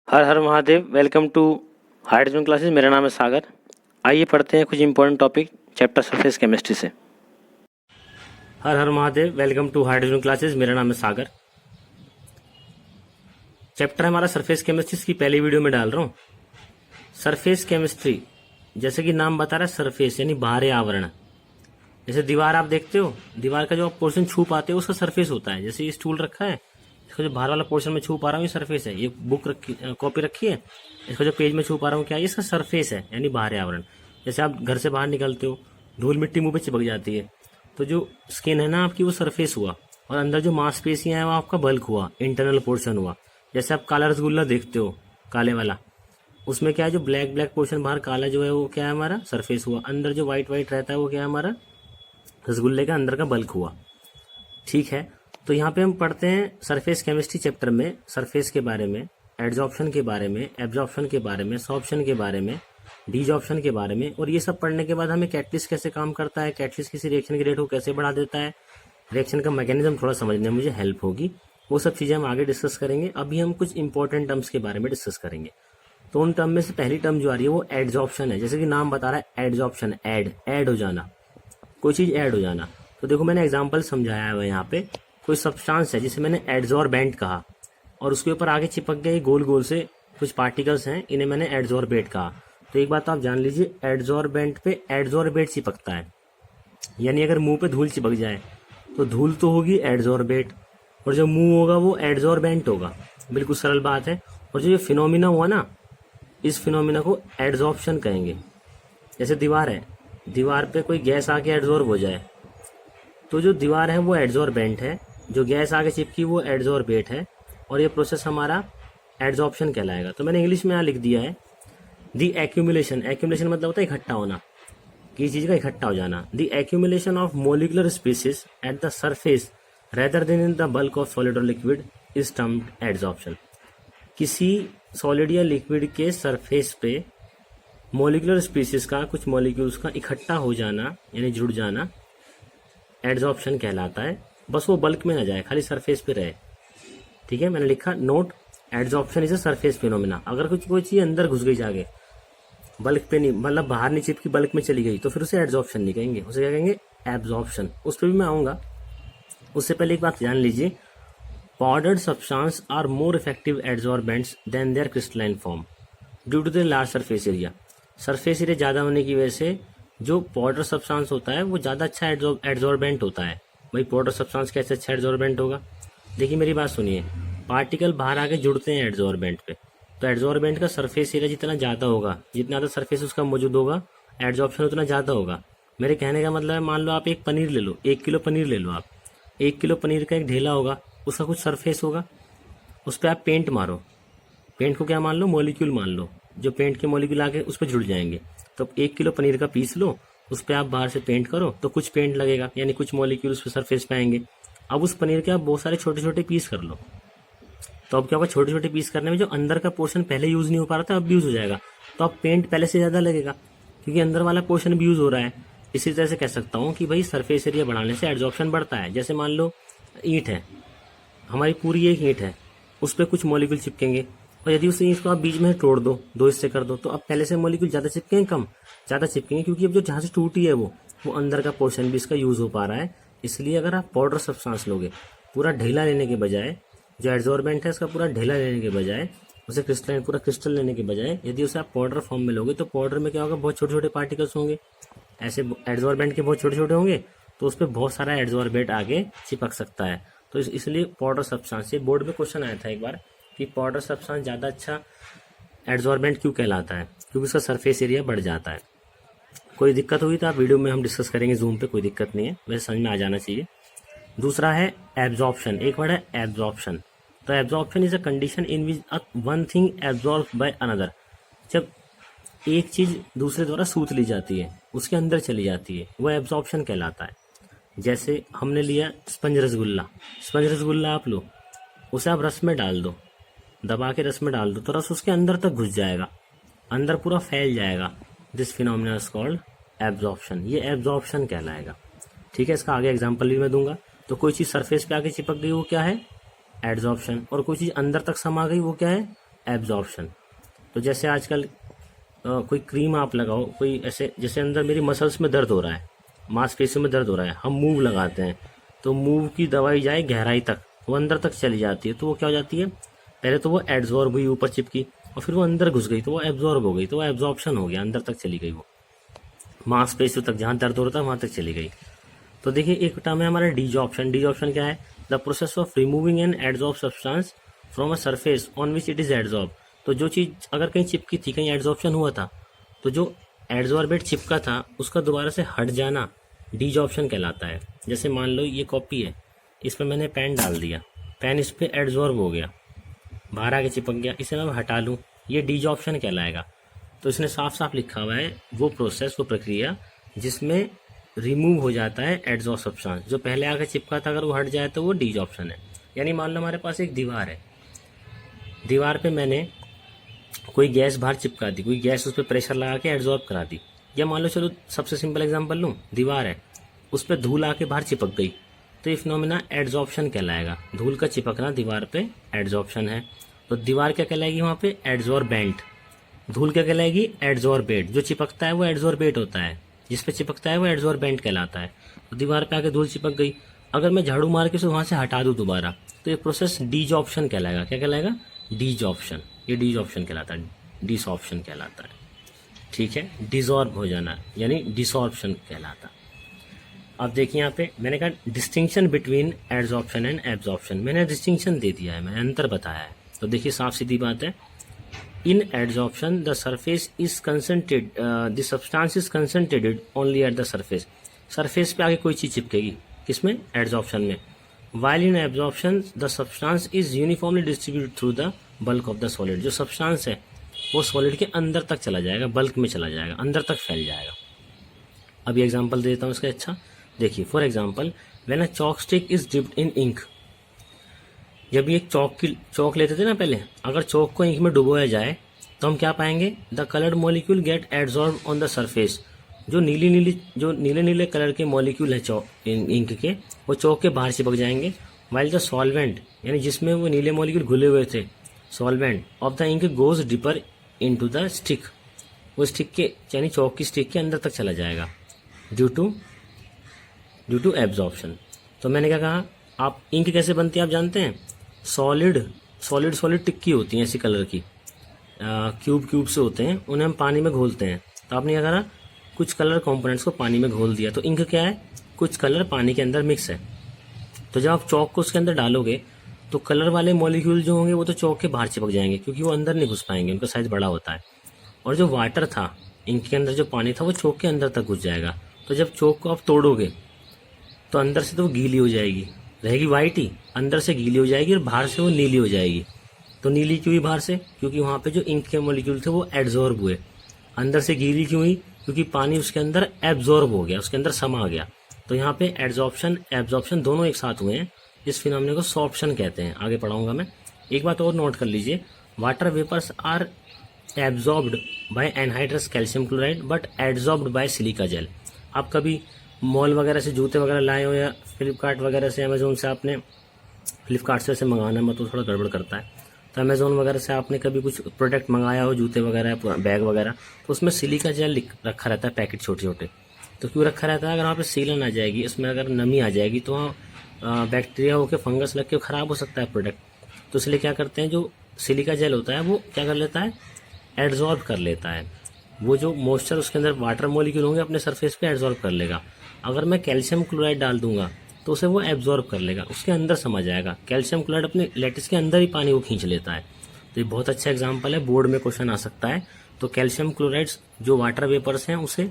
Her Har Mahadev. Welcome to hydrogen classes. मेरा नाम है सागर। आइए पढ़ते हैं कुछ important topic chapter surface chemistry से। Har Har Mahadev. Welcome to hydrogen classes. मेरा नाम है सागर। चैप्टर हमारा सरफेस केमिस्ट्री की पहली वीडियो में डाल रहा हूँ। सरफेस केमिस्ट्री जैसे कि नाम बता रहा है, सरफेस यानी बाहरी आवरण। जैसे दीवार आप देखते हो, दीवार का जो आप पोर्शन छू पाते हो उसका सरफेस होता है। जैसे ये स्टूल रखा है, इसका जो बाहर वाला पोर्शन में छू पा रहा हूँ ये सरफेस है। ये बुक रखी, कॉपी रखी है, इसका जो पेज में छू पा रहा हूँ क्या है, इसका सरफेस है यानी बाहरी आवरण। जैसे आप घर से बाहर निकलते हो, धूल मिट्टी मुंह पे चिपक जाती है, तो जो स्किन है ना आपकी वो सरफेस हुआ, और अंदर जो मांसपेशियां हैं वो आपका बल्क हुआ, इंटरनल पोर्शन हुआ। जैसे आप काला रसगुल्ला देखते हो, काले वाला, उसमें क्या है, जो ब्लैक ब्लैक पोर्शन बाहर काला जो है वो क्या है, हमारा सरफेस हुआ। अंदर जो व्हाइट व्हाइट रहता है वो क्या है, हमारा रसगुल्ले का अंदर का बल्क हुआ। ठीक है, तो यहाँ पे हम पढ़ते हैं सरफेस केमिस्ट्री चैप्टर में सरफेस के बारे में, एडजॉर्प्शन के बारे में, एब्जॉर्प्शन के बारे में, सॉर्प्शन के बारे में, डीजॉर्प्शन के बारे में। और ये सब पढ़ने के बाद हमें कैटलिस्ट कैसे काम करता है, कैटलिस्ट किसी रिएक्शन के रेट को कैसे बढ़ा देता है, रिएक्शन का मैकेनिज्म थोड़ा समझने में मुझे हेल्प होगी। वो सब चीज़ें हम आगे डिस्कस करेंगे। अभी हम कुछ इंपॉर्टेंट टर्म्स के बारे में डिस्कस करेंगे। तो उन टर्म में से पहली टर्म जो आ रही है वो एडजॉर्प्शन है। जैसे कि नाम बता रहा है एडजॉर्प्शन, ऐड हो जाना, कोई चीज़ ऐड हो जाना। तो देखो मैंने एग्जांपल समझाया है यहाँ पे। कोई सब्सटेंस है जिसे मैंने एडजॉर्बेंट कहा, और उसके ऊपर आगे चिपक गए गोल गोल से कुछ पार्टिकल्स हैं, इन्हें मैंने एडजॉर्बेट कहा। तो एक बात आप जान लीजिए, एडजॉर्बेंट पे एडजॉर्बेट चिपकता है, यानी अगर मुंह पे धूल चिपक जाए तो धूल तो होगी एडजॉर्बेट, और जो मुंह होगा वो एडजॉर्बेंट होगा। बिल्कुल सरल बात है। और जो ये फिनोमिना हुआ ना, इस फिनोमिना को एडजॉर्प्शन कहेंगे। जैसे दीवार है, दीवार पे कोई गैस आके एडजॉर्ब हो जाए तो जो दीवार है वो एडजॉर्बेंट है, जो गैस आगे चिपकी वो एडजॉर्बेट है, और ये प्रोसेस हमारा एडजॉर्प्शन कहलाएगा। तो मैंने इंग्लिश में यहाँ लिख दिया है दी एक्यूमुलेशन। एक्यूमुलेशन मतलब होता है इकट्ठा होना, किसी चीज़ का इकट्ठा हो जाना। The accumulation of molecular species eight the surface rather then in the bulk of solid और लिक्विड इज टर्म्ड एडजॉर्प्शन। किसी सॉलिड या लिक्विड के सरफेस पे मोलिकुलर स्पीसीज का, कुछ मॉलिक्यूल्स का इकट्ठा हो जाना यानी जुड़ जाना, एडजॉर्प्शन कहलाता है। बस वो बल्क में ना जाए, खाली सरफेस पे रहे। ठीक है, मैंने लिखा note, adsorption is a surface phenomena. अगर कुछ कोई चीज़ अंदर घुस गई जाके, बल्क पे नहीं, मतलब बाहर नहीं चिपकी, बल्क में चली गई, तो फिर उसे एडजॉर्प्शन नहीं कहेंगे, उसे क्या कहेंगे, एब्जॉर्प्शन। उस पर भी मैं आऊँगा। उससे पहले एक बात जान लीजिए, powdered substance are more effective adsorbents than their crystalline form due to the large surface area. Surface area ज़्यादा होने की वजह से जो पाउडर सब्सटेंस होता है वो ज़्यादा अच्छा एडजॉर्बेंट होता है। भाई पाउडर सब्सटेंस कैसे अच्छा एडजॉर्बेंट होगा? देखिए मेरी बात सुनिए, पार्टिकल बाहर आके जुड़ते हैं एडजॉर्बेंट पे, तो एडजॉर्बेंट का सरफेस एरिया जितना ज़्यादा होगा, जितना ज़्यादा सरफेस उसका मौजूद होगा, एडजॉर्प्शन उतना ज़्यादा होगा। मेरे कहने का मतलब है, मान लो आप एक पनीर ले लो, 1 किलो पनीर ले लो आप, 1 किलो पनीर का एक ढेला होगा, उसका कुछ सरफेस होगा, उस पर आप पेंट मारो, पेंट को क्या मान लो, मॉलिक्यूल मान लो, जो पेंट के मॉलिक्यूल आके उस पर जुड़ जाएंगे। तो 1 किलो पनीर का पीस लो, उस पर आप बाहर से पेंट करो तो कुछ पेंट लगेगा, यानी कुछ मॉलिक्यूल उस पर सरफेस पे आएंगे। अब उस पनीर के आप बहुत सारे छोटे छोटे पीस कर लो, तो अब क्या होगा, छोटे छोटे पीस करने में जो अंदर का पोर्शन पहले यूज नहीं हो पा रहा था अब भी यूज हो जाएगा। तो अब पेंट पहले से ज़्यादा लगेगा क्योंकि अंदर वाला पोर्शन भी यूज हो रहा है। इसी तरह से कह सकता हूँ कि भाई सरफेस एरिया बढ़ाने से एडजॉर्प्शन बढ़ता है। जैसे मान लो ईंट है, हमारी पूरी एक ईंट है, उस पर कुछ मॉलिक्यूल चिपकेंगे, और यदि उस ईंट को आप बीच में तोड़ दो, 2 हिस्से कर दो, तो अब पहले से मॉलिक्यूल ज़्यादा चिपकेंगे कम, ज़्यादा चिपकेंगे, क्योंकि अब जो जहाँ से टूटी है वो अंदर का पोर्शन भी इसका यूज़ हो पा रहा है। इसलिए अगर आप पाउडर सब्सटेंस लोगे, पूरा ढेला लेने के बजाय, जो एडजॉर्बेंट है इसका पूरा ढेला लेने के बजाय, उसे क्रिस्टलाइन पूरा क्रिस्टल लेने के बजाय, यदि उसे आप पाउडर फॉर्म में लोगे तो पाउडर में क्या होगा, बहुत छोटे छोटे पार्टिकल्स होंगे। ऐसे एडजॉर्बेंट के बहुत छोटे छोटे होंगे तो उस पर बहुत सारा एडजॉर्बेंट आगे चिपक सकता है। तो इसलिए पाउडर सब्सटेंस, ये बोर्ड में क्वेश्चन आया था एक बार कि पाउडर सब्सटेंस ज़्यादा अच्छा एडजॉर्बेंट क्यों कहलाता है, क्योंकि उसका सरफेस एरिया बढ़ जाता है। कोई दिक्कत हुई तो आप वीडियो में हम डिस्कस करेंगे जूम पे, कोई दिक्कत नहीं है, वैसे समझ में आ जाना चाहिए। दूसरा है एब्जॉर्प्शन, एक वर्ड है एब्जॉर्प्शन। तो absorption is a condition in which one thing absorb by another. जब एक चीज़ दूसरे द्वारा सूत ली जाती है, उसके अंदर चली जाती है, वो एब्जॉर्प्शन कहलाता है। जैसे हमने लिया स्पंज रसगुल्ला, स्पंज रसगुल्ला आप लो, उसे आप रस में डाल दो, दबा के रस में डाल दो, तो रस उसके अंदर तक घुस जाएगा, अंदर पूरा फैल जाएगा। This phenomena is called absorption, ये एब्जॉर्प्शन कहलाएगा। ठीक है, इसका आगे एग्जांपल भी मैं दूंगा। तो कोई चीज़ सरफेस पे आके चिपक गई वो क्या है, एड्जॉर्प्शन, और कोई चीज़ अंदर तक समा गई वो क्या है, एब्जॉर्प्शन। तो जैसे आजकल कोई क्रीम आप लगाओ, कोई ऐसे जैसे अंदर मेरी मसल्स में दर्द हो रहा है, मांसपेशियों में दर्द हो रहा है, हम मूव लगाते हैं तो मूव की दवाई जाए गहराई तक, वो अंदर तक चली जाती है, तो वो क्या हो जाती है, पहले तो वो एब्जॉर्ब हुई, ऊपर चिपकी, और फिर वो अंदर घुस गई तो वो एब्जॉर्ब हो गई, तो वो एब्जॉर्प्शन हो गया, अंदर तक चली गई, वो मांसपेशियों तक जहाँ दर्द हो रहा था वहाँ तक चली गई। तो देखिए एक टर्म है हमारा डीजॉर्प्शन। डीजॉर्प्शन क्या है, the process of removing an adsorb substance from a surface on which it is adsorb. तो जो चीज़ अगर कहीं चिपकी थी, कहीं एडजॉर्प्शन हुआ था, तो जो एडजॉर्बेट चिपका था उसका दोबारा से हट जाना डीजॉर्प्शन कहलाता है। जैसे मान लो ये कॉपी है, इस पर मैंने पेन डाल दिया, पेन इस पर एडजॉर्ब हो गया, बाहर आके चिपक गया, इसे मैं हटा लूँ, ये डीजॉर्प्शन कहलाएगा। तो इसने साफ साफ लिखा हुआ है वो प्रोसेस, वो प्रक्रिया जिसमें रिमूव हो जाता है एडजॉर्ब सब्सटेंस, जो पहले आके चिपका था अगर वो हट जाए तो वो डीजॉर्प्शन है। यानी मान लो हमारे पास एक दीवार है, दीवार पे मैंने कोई गैस बाहर चिपका दी, कोई गैस उस पर प्रेशर लगा के एडजॉर्ब करा दी, या मान लो चलो सबसे सिंपल एग्जांपल लूँ, दीवार है उस पर धूल आके बाहर चिपक गई, तो ये फिनोमेना एडजॉर्प्शन कहलाएगा। धूल का चिपकना दीवार पे एडजॉर्प्शन है। तो दीवार क्या कहलाएगी वहाँ पे, एडजॉर्बेंट। धूल क्या कहलाएगी, एडजॉर्बेट। जो चिपकता है वो एडजॉर्बेट होता है, जिस पे चिपकता है वो एडजॉर्बेंट कहलाता है। तो दीवार पे आके धूल चिपक गई, अगर मैं झाड़ू मार के उसे वहाँ से हटा दूँ दोबारा, तो ये प्रोसेस डीजॉर्प्शन कहलाएगा। क्या कहलाएगा, डीजॉर्प्शन। ये डीजॉर्प्शन कहलाता है, डिसॉर्प्शन कहलाता है। ठीक है, डिसॉर्ब हो जाना यानी डिसॉर्प्शन कहलाता। अब देखिए यहाँ पे मैंने कहा distinction between adsorption and absorption, मैंने डिस्टिंक्शन दे दिया है, मैंने अंतर बताया है। तो देखिए साफ सीधी बात है, in adsorption the surface is concentrated, the substance is concentrated only at the surface. Surface पे आगे कोई चीज चिपकेगी, किसमें, एडजॉर्प्शन में। While in absorption the substance is uniformly distributed through the bulk of the solid. जो सब्सटेंस है वो सॉलिड के अंदर तक चला जाएगा, बल्क में चला जाएगा, अंदर तक फैल जाएगा। अब ये एग्जाम्पल देता हूँ इसका। अच्छा देखिए, for example when a chalk stick is dipped in ink. जब ये चौक लेते थे ना पहले, अगर चौक को इंक में डुबोया जाए तो हम क्या पाएंगे, the coloured molecule get adsorb on the surface. जो नीले नीले कलर के मॉलिक्यूल है इंक के, वो चौक के बाहर चिपक जाएंगे। वाइल द सॉल्वेंट, यानी जिसमें वो नीले मॉलिक्यूल घुले हुए थे, solvent of the ink goes deeper into the stick. वो स्टिक के यानी चौक की स्टिक के अंदर तक चला जाएगा ड्यू टू एब्जॉर्प्शन। तो मैंने क्या कहा, आप इंक कैसे बनती है आप जानते हैं, सॉलिड टिक्की होती है ऐसी कलर की, क्यूब से होते हैं, उन्हें हम पानी में घोलते हैं। तो आपने क्या करा, कुछ कलर कंपोनेंट्स को पानी में घोल दिया, तो इंक क्या है, कुछ कलर पानी के अंदर मिक्स है। तो जब आप चौक को उसके अंदर डालोगे तो कलर वाले मॉलिक्यूल जो होंगे वो तो चौक के बाहर चिपक जाएंगे, क्योंकि वो अंदर नहीं घुस पाएंगे, उनका साइज बड़ा होता है। और जो वाटर था इंक के अंदर, जो पानी था, वो चौक के अंदर तक घुस जाएगा। तो जब चौक को आप तोड़ोगे तो अंदर से तो वो गीली हो जाएगी, रहेगी वाइट ही, अंदर से गीली हो जाएगी और बाहर से वो नीली हो जाएगी। तो नीली क्यों हुई बाहर से, क्योंकि वहाँ पे जो इंक के मॉलिक्यूल थे वो एब्जॉर्ब हुए। अंदर से गीली क्यों हुई, क्योंकि पानी उसके अंदर एब्जॉर्ब हो गया, उसके अंदर समा गया। तो यहाँ पे एड्सॉर्प्शन एब्जॉर्प्शन दोनों एक साथ हुए हैं। इस फिनोमेना को सॉर्प्शन कहते हैं, आगे पढ़ाऊंगा मैं। एक बात और नोट कर लीजिए, water vapours are absorbed by anhydrous calcium chloride but adsorbed by silica gel. आप कभी मॉल वगैरह से जूते वगैरह लाए हो, या फ्लिपकार्ट वगैरह से, अमेजोन से, आपने फ्लिपकार्ट से मंगाना मत, तो थोड़ा गड़बड़ करता है। तो अमेजोन वगैरह से आपने कभी कुछ प्रोडक्ट मंगाया हो, जूते वगैरह, बैग वगैरह, तो उसमें सिलिका जेल रखा रहता है, पैकेट छोटे छोटे। तो क्यों रखा रहता है, अगर वहाँ पे सीलन आ जाएगी, इसमें अगर नमी आ जाएगी तो वहाँ बैक्टीरिया होकर फंगस लग के खराब हो सकता है प्रोडक्ट। तो इसलिए क्या करते हैं, जो सिलिका जेल होता है वो क्या कर लेता है, एड्सॉर्ब कर लेता है। वो जो मॉइस्चर उसके अंदर वाटर मॉलिक्यूल होंगे अपने सरफेस पे एड्सॉर्ब कर लेगा। अगर मैं कैल्शियम क्लोराइड डाल दूंगा तो उसे वो एब्जॉर्ब कर लेगा, उसके अंदर समा जाएगा। कैल्शियम क्लोराइड अपने लैटिस के अंदर ही पानी को खींच लेता है। तो ये बहुत अच्छा एग्जांपल है, बोर्ड में क्वेश्चन आ सकता है। तो कैल्शियम क्लोराइड्स जो वाटर वेपर्स हैं उसे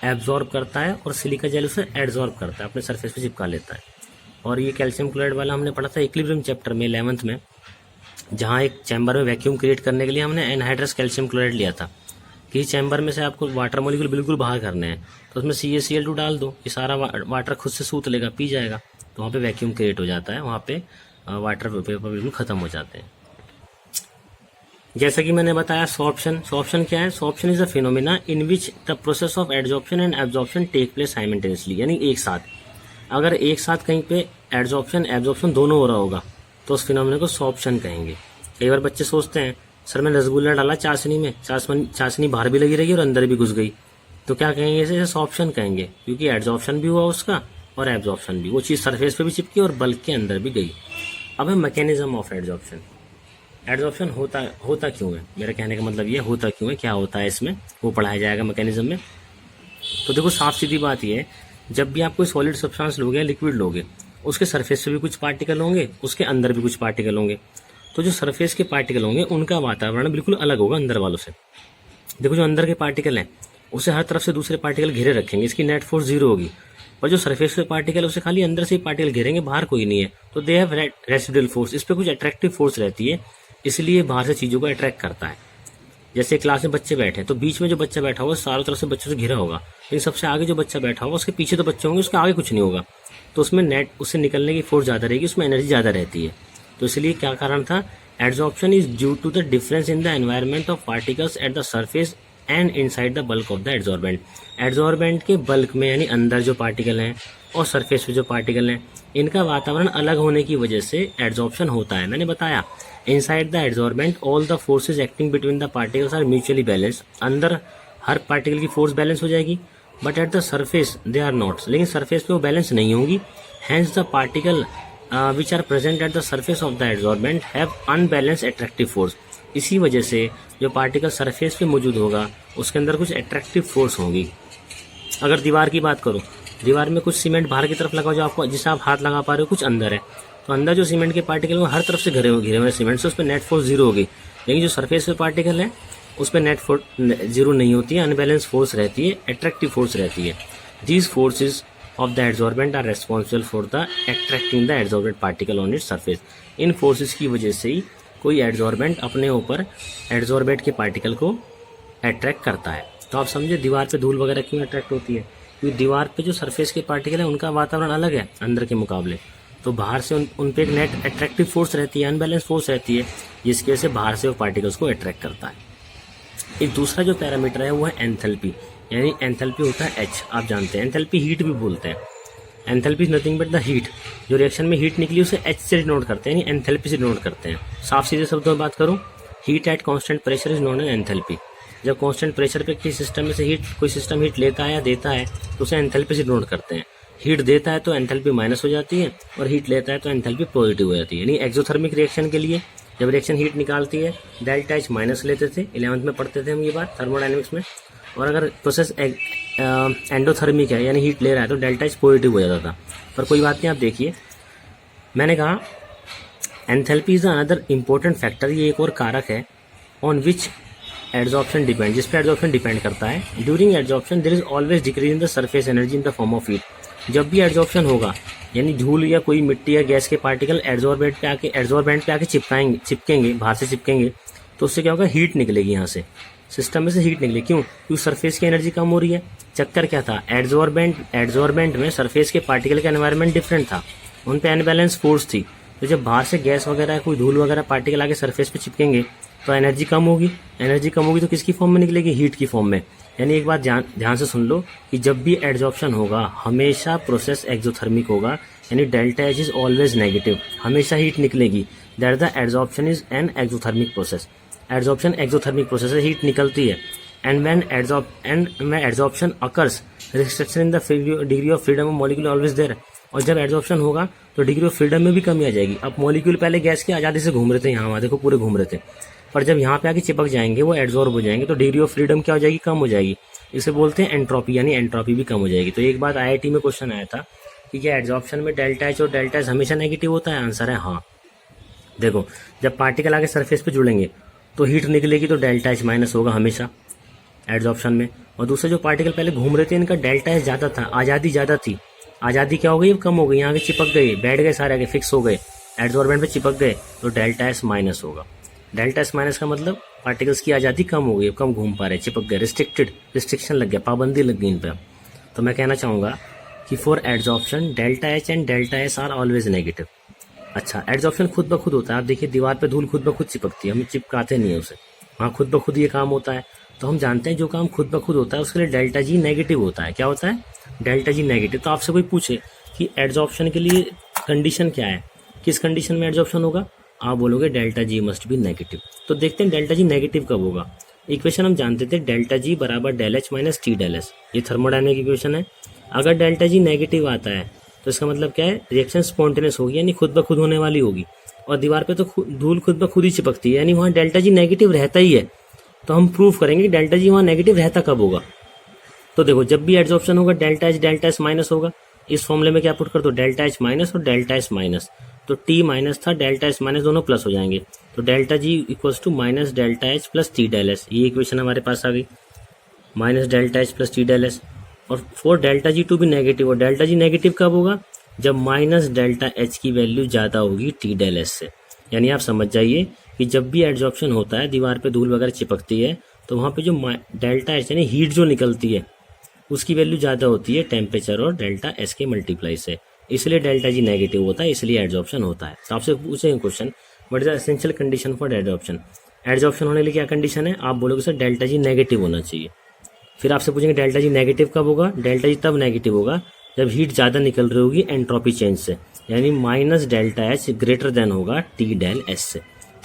एब्जॉर्ब करता है और सिलिका जेल उसे एड्सॉर्ब करता है, अपने सरफेस पे चिपका लेता है। और ये कैल्शियम क्लोराइड वाला हमने पढ़ा था इक्विलिब्रियम चैप्टर में 11th में, जहाँ एक चैम्बर में वैक्यूम क्रिएट करने के लिए हमने एनहाइड्रस कैल्शियम क्लोराइड लिया था कि चैम्बर में से आपको वाटर मॉलिक्यूल बिल्कुल बाहर करने हैं, तो उसमें CaCl2 डाल दो, ये सारा वाटर खुद से सूत लेगा, पी जाएगा। तो वहाँ पे वैक्यूम क्रिएट हो जाता है, वहाँ पे वाटर वेपर बिल्कुल खत्म हो जाते हैं। जैसा कि मैंने बताया सॉर्प्शन क्या है, sorption is a phenomena in which the process of adsorption and absorption take place simultaneously, यानी एक साथ। अगर एक साथ कहीं पे एड्सॉर्प्शन एब्जॉर्प्शन दोनों हो रहा होगा तो उस फिनोमेना को सॉर्प्शन कहेंगे। कई बार बच्चे सोचते हैं सर मैंने रसगुल्ला डाला चाशनी में, चाशनी बाहर भी लगी रही और अंदर भी घुस गई, तो क्या कहेंगे इसे? सॉर्प्शन कहेंगे, क्योंकि एड्जॉर्प्शन भी हुआ उसका और एब्जॉर्प्शन भी। वो चीज़ सरफेस पे भी चिपकी और बल्क के अंदर भी गई। अब है मैकेनिज्म ऑफ एड्जॉर्प्शन। एड्जॉर्प्शन होता क्यों है? मेरा कहने का मतलब ये होता क्यों है, क्या होता है इसमें, वो पढ़ाया जाएगा मैकेनिज्म में। तो देखो साफ सीधी बात ये है, जब भी आप कोई सॉलिड सब्सटेंस लोगे या लिक्विड लोगे, उसके सरफेस पे भी कुछ पार्टिकल होंगे, उसके अंदर भी कुछ पार्टिकल होंगे। तो जो सरफेस के पार्टिकल होंगे उनका वातावरण बिल्कुल अलग होगा अंदर वालों से। देखो जो अंदर के पार्टिकल हैं उसे हर तरफ से दूसरे पार्टिकल घेरे रखेंगे, इसकी नेट फोर्स 0 होगी। और जो सरफेस पे पार्टिकल है उसे खाली अंदर से ही पार्टिकल घेरेंगे, बाहर कोई नहीं है, तो दे हैव रेसिडुअल फोर्स। इस पर कुछ अट्रैक्टिव फोर्स रहती है, इसलिए बाहर से चीज़ों को अट्रैक्ट करता है। जैसे क्लास में बच्चे बैठे हैं तो बीच में जो बच्चा बैठा होगा चारों तरफ से बच्चों से घिरा होगा, लेकिन सबसे आगे जो बच्चा बैठा होगा उसके पीछे तो बच्चे होंगे, उसके आगे कुछ नहीं होगा, तो उसमें नेट उससे निकलने की फोर्स ज़्यादा रहेगी, उसमें एनर्जी ज़्यादा रहती है। तो इसलिए क्या कारण था? Adsorption is due to the difference in the environment of particles at the surface and inside the bulk of the adsorbent. Adsorbent के बल्क में यानी अंदर जो पार्टिकल हैं और सरफेस पे जो पार्टिकल हैं, इनका वातावरण अलग होने की वजह से एड्जॉर्प्शन होता है। मैंने बताया inside the adsorbent all the forces acting between the particles are mutually balance. अंदर हर पार्टिकल की फोर्स बैलेंस हो जाएगी, but at the surface they are not, लेकिन सरफेस पे वो बैलेंस नहीं होंगी। Hence the particle which are present at the surface of the adsorbent have unbalance attractive force. इसी वजह से जो पार्टिकल सरफेस पे मौजूद होगा उसके अंदर कुछ एट्रैक्टिव फोर्स होगी। अगर दीवार की बात करो, दीवार में कुछ सीमेंट बाहर की तरफ लगा जो आपको जिसे आप हाथ लगा पा रहे हो, कुछ अंदर है, तो अंदर जो सीमेंट के पार्टिकल वो हर तरफ से घिरे हुए सीमेंट से, उस पर नेट फोर्स 0 होगी। लेकिन जो सरफेस पे पार्टिकल है उस पर नेट फोर्स 0 नहीं होती है, अनबैलेंस फोर्स रहती है, एट्रैक्टिव फोर्स रहती है। These forces of the adsorbent are responsible for the attracting the adsorbent particle on its surface. इन फोर्सेज की वजह से ही कोई एड्जॉर्बेंट अपने ऊपर एड्जॉर्बेंट के पार्टिकल को अट्रैक्ट करता है। तो आप समझे दीवार पे धूल वगैरह क्यों अट्रैक्ट होती है? क्योंकि दीवार पे जो सरफेस के पार्टिकल है उनका वातावरण अलग है अंदर के मुकाबले, तो बाहर से उन पे एक नेट अट्रैक्टिव फोर्स रहती है, अनबैलेंस फोर्स रहती है, जिसकी वजह से बाहर से वो पार्टिकल्स को अट्रैक्ट करता है। एक दूसरा जो पैरामीटर है वो है एंथैल्पी, यानी एंथैल्पी होता है H, आप जानते हैं। एंथैल्पी हीट भी बोलते हैं। Enthalpy is nothing but the heat, जो रिएक्शन में हीट निकली उसे H से डिनोट करते हैं, यानी एंथैल्पी से डिनोट करते हैं। साफ सीधे शब्दों में बात करूं, heat at constant pressure is known as enthalpy. जब कांस्टेंट प्रेशर पे किसी सिस्टम में से कोई सिस्टम हीट लेता है या देता है तो उसे एंथैल्पी से डिनोट करते हैं। हीट देता है तो एंथैल्पी माइनस हो जाती है और हीट लेता है तो एंथैल्पी पॉजिटिव हो जाती है। यानी एक्सोथर्मिक रिएक्शन के लिए जब रिएक्शन हीट निकालती है डेल्टा H माइनस लेते थे, 11th में पढ़ते थे हम ये बात थर्मोडायनेमिक्स में। और अगर प्रोसेस एंडोथर्मिक है यानी हीट ले रहा है तो डेल्टा H पॉजिटिव हो जाता था। पर कोई बात नहीं, आप देखिए मैंने कहा enthalpy is another important factor, ये एक और कारक है ऑन विच एड्जॉर्प्शन डिपेंड, जिस पर एड्जॉर्प्शन डिपेंड करता है। During adsorption there is always decrease in the surface energy in the form of heat. जब भी एड्जॉर्प्शन होगा यानी धूल या कोई मिट्टी या गैस के पार्टिकल एड्जॉर्बेंट पे आके चिपकेंगे, बाहर से चिपकेंगे, तो उससे क्या होगा, हीट निकलेगी यहाँ से, सिस्टम में से हीट निकलेगी। क्यों? क्योंकि सरफेस की एनर्जी कम हो रही है। चक्कर क्या था, एड्जॉर्बेंट में सरफेस के पार्टिकल का एनवायरनमेंट डिफरेंट था, उन पे अनबैलेंस फोर्स थी। तो जब बाहर से गैस वगैरह कोई धूल वगैरह पार्टिकल आके सरफेस पे चिपकेंगे तो एनर्जी कम होगी। एनर्जी कम होगी तो किसकी फॉर्म में निकलेगी, हीट की फॉर्म में। यानी एक बात ध्यान से सुन लो कि जब भी एड्जॉर्प्शन होगा हमेशा प्रोसेस एक्सोथर्मिक होगा, यानी delta H is always negative, हमेशा हीट निकलेगी। That the adsorption is an exothermic process. Adsorption exothermic process है, हीट निकलती है। And when adsorption occurs restriction in the degree of freedom of molecule always there. और जब adsorption होगा तो degree of freedom में भी कमी आ जाएगी। अब मॉलिक्यूल पहले गैस की आज़ादी से घूम रहे थे, यहाँ देखो पूरे घूम रहे थे, पर जब यहाँ पे आके चिपक जाएंगे वो एड्जॉर्ब हो जाएंगे तो डिग्री ऑफ फ्रीडम क्या हो जाएगी, कम हो जाएगी। इसे बोलते हैं एंट्रोपी, यानी एंट्रोपी भी कम हो जाएगी। तो एक बात IIT में क्वेश्चन आया था कि क्या एड्जॉर्प्शन में डेल्टा H और डेल्टा S हमेशा नेगेटिव होता है? आंसर है हाँ। देखो जब पार्टिकल आगे सरफेस पे जुड़ेंगे तो हीट निकलेगी तो डेल्टा H माइनस होगा हमेशा एड्जॉर्प्शन में। और दूसरे जो पार्टिकल पहले घूम रहे थे इनका डेल्टा H ज़्यादा था, आज़ादी ज़्यादा थी। आज़ादी क्या हो गई, कम हो गई, यहाँ के चिपक गए, बैठ गए, सारे आगे फिक्स हो गए, एड्जॉर्बेंट पे चिपक गए, तो डेल्टा S माइनस होगा। डेल्टा S माइनस का मतलब पार्टिकल्स की आज़ादी कम हो गई, अब कम घूम पा रहे, चिपक गए, रिस्ट्रिक्शन लग गया, पाबंदी लग गई इन पर। तो मैं कहना चाहूँगा कि for adsorption delta H and delta S are always negative. अच्छा, एड्जॉर्प्शन खुद ब खुद होता है। आप देखिए दीवार पे धूल खुद ब खुद चिपकती है, हम चिपकाते नहीं है उसे, वहाँ खुद ब खुद ये काम होता है। तो हम जानते हैं जो काम खुद ब खुद होता है उसके लिए डेल्टा G नेगेटिव होता है। क्या होता है, डेल्टा G नेगेटिव। तो आपसे कोई पूछे कि एड्जॉर्प्शन के लिए कंडीशन क्या है, किस कंडीशन में एड्जॉर्प्शन होगा, आप बोलोगे delta G must be negative. तो देखते हैं डेल्टा जी नेगेटिव कब होगा। इक्वेशन हम जानते थे डेल्टा जी बराबर del H minus T del S, ये थर्मोडायनेमिक इक्वेशन है। अगर डेल्टा जी नेगेटिव आता है तो इसका मतलब क्या है, रिएक्शन स्पॉन्टेनियस होगी, यानी खुद ब खुद होने वाली होगी। और दीवार पे तो धूल खुद ब खुद ही चिपकती है, यानी वहाँ डेल्टा जी नेगेटिव रहता ही है। तो हम प्रूव करेंगे कि डेल्टा जी वहाँ नेगेटिव रहता कब होगा। तो देखो, जब भी एड्सॉर्प्शन होगा डेल्टा एच माइनस होगा। इस फॉर्मूले में क्या पुट कर दो, डेल्टा एच माइनस और डेल्टा एच माइनस। तो टी माइनस था, डेल्टा एच माइनस दोनों प्लस हो जाएंगे। तो delta G equals to minus delta H plus T del S, ये इक्वेशन हमारे पास आ गई, minus delta H plus T del S. और फॉर डेल्टा जी टू भी नेगेटिव, और डेल्टा जी नेगेटिव कब होगा, जब माइनस डेल्टा एच की वैल्यू ज़्यादा होगी टी डेल एस से। यानी आप समझ जाइए कि जब भी एड्सॉर्प्शन होता है, दीवार पे धूल वगैरह चिपकती है, तो वहाँ पे जो डेल्टा एच यानी हीट जो निकलती है उसकी वैल्यू ज़्यादा होती है टेम्परेचर और डेल्टा एस के मल्टीप्लाई से, इसलिए डेल्टा जी नेगेटिव होता है, इसलिए एड्सॉर्प्शन होता है। तो आपसे पूछेंगे question, what is the essential condition for adsorption. Adsorption होने के लिए क्या कंडीशन है, आप बोलोगे सर डेल्टा जी नेगेटिव होना चाहिए। फिर आपसे पूछेंगे डेल्टा जी नेगेटिव कब होगा, डेल्टा जी तब नेगेटिव होगा जब हीट ज़्यादा निकल रही होगी एंट्रोपी चेंज से, यानी minus delta H greater than होगा टी डेल एस से।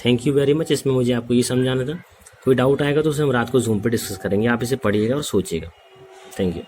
थैंक यू वेरी मच, इसमें मुझे आपको ये समझाना था। कोई डाउट आएगा तो उसे हम रात को जूम पे डिस्कस करेंगे, आप इसे पढ़िएगा और सोचिएगा। Thank you.